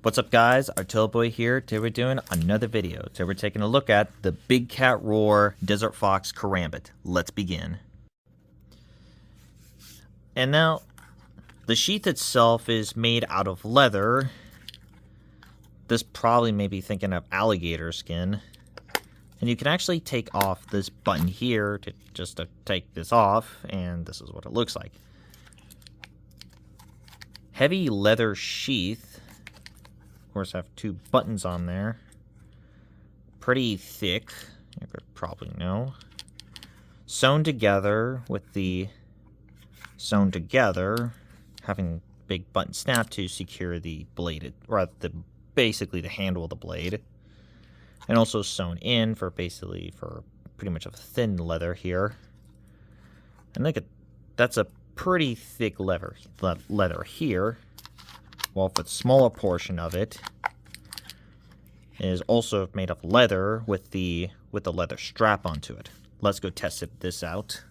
What's up guys, Boy here. Today we're doing another video. Today we're taking a look at the Big Cat Roar Desert Fox Karambit. Let's begin. And now, the sheath itself is made out of leather. This probably may be thinking of alligator skin. And you can actually take off this button here to take this off, and this is what it looks like. Heavy leather sheath. Of course, I have two buttons on there. Pretty thick, you could probably know. Sewn together with the having big button snap to secure the blade, or basically the handle of the blade. And also sewn in for pretty much a thin leather here. And look at, that's a pretty thick leather here. While for the smaller portion of it is also made of leather with the leather strap onto it. Let's go test this out.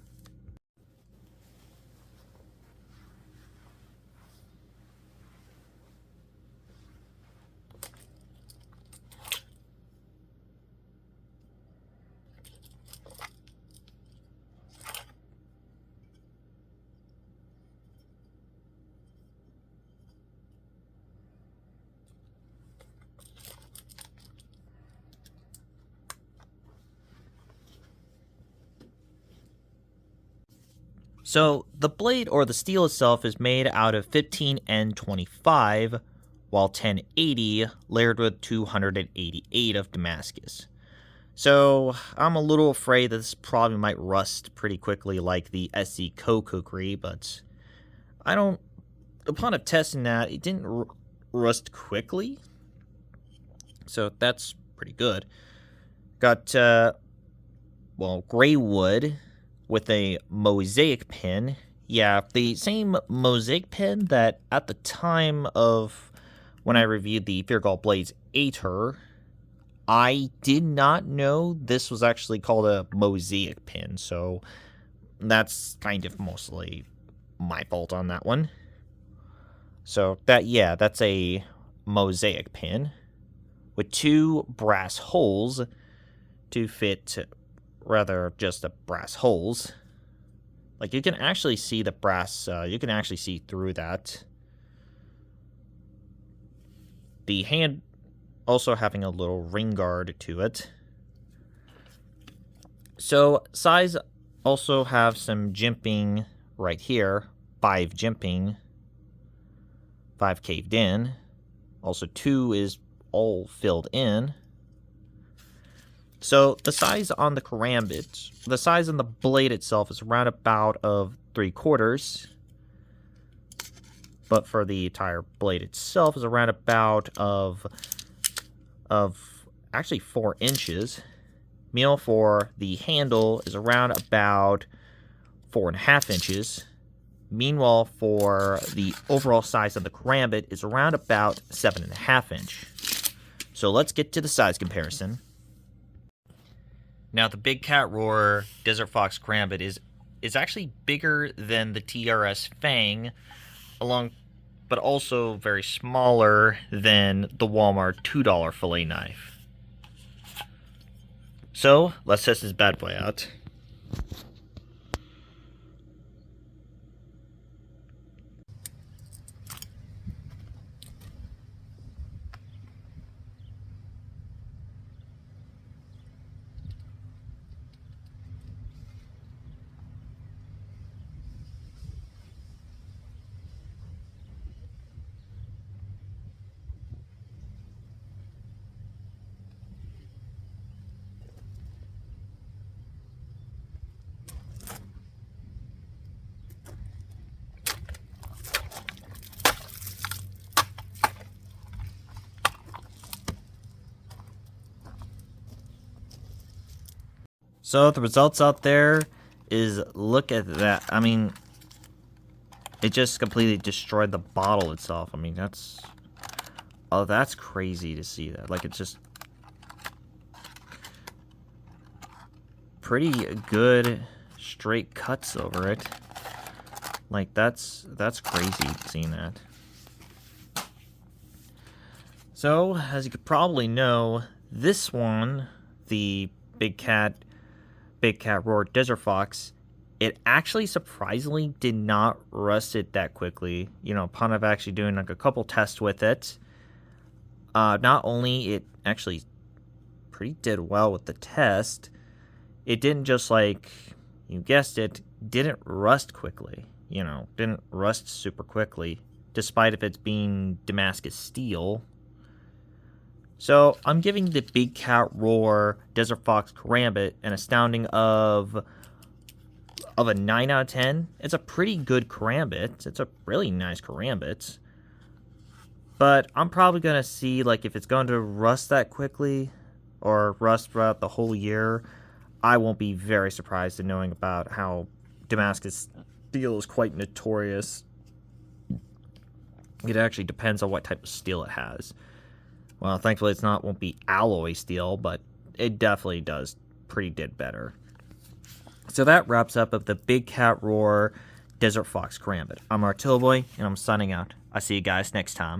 So, the blade or the steel itself is made out of 15N25, while 1080 layered with 288 of Damascus. So, I'm a little afraid that this probably might rust pretty quickly like the SC Kukri, but upon testing that, it didn't rust quickly. So, that's pretty good. Got, gray wood with a mosaic pin. Yeah, the same mosaic pin that at the time of when I reviewed the Feargall Blades Aether, I did not know this was actually called a mosaic pin, so that's kind of mostly my fault on that one. So that's a mosaic pin with two brass holes to fit, just the brass holes. Like, you can actually see the brass, you can actually see through that. The hand also having a little ring guard to it. So, size also have some jimping right here. 5 jimping. 5 caved in. Also 2 is all filled in. So, the size on the karambit, the size on the blade itself is around about of 3/4. But for the entire blade itself is around about of actually 4 inches. Meal for the handle is around about 4.5 inches. Meanwhile, for the overall size of the karambit is around about 7.5 inch. So, let's get to the size comparison. Now, the Big Cat Roar Desert Fox Karambit is actually bigger than the TRS Fang, but also very smaller than the Walmart $2 fillet knife. So, let's test this bad boy out. So the results out there is, look at that. I mean, it just completely destroyed the bottle itself. I mean, that's crazy to see that. Like, it's just pretty good straight cuts over it. Like, that's crazy seeing that. So, as you could probably know, this one, the bigcat roar desert fox, it actually surprisingly did not rust it that quickly. You know, upon of actually doing like a couple tests with it, not only it actually pretty did well with the test, it didn't just like you guessed it, didn't rust quickly. You know, didn't rust super quickly, despite if it's being Damascus steel. So I'm giving the bigcat roar desert fox karambit an astounding of a 9 out of 10. It's a pretty good karambit. It's a really nice karambit. But I'm probably going to see like if it's going to rust that quickly or rust throughout the whole year. I won't be very surprised in knowing about how Damascus steel is quite notorious. It actually depends on what type of steel it has. Well, thankfully won't be alloy steel, but it definitely did better. So that wraps up of the bigcat roar desert fox karambit. I'm Artilleboy, and I'm signing out. I'll see you guys next time.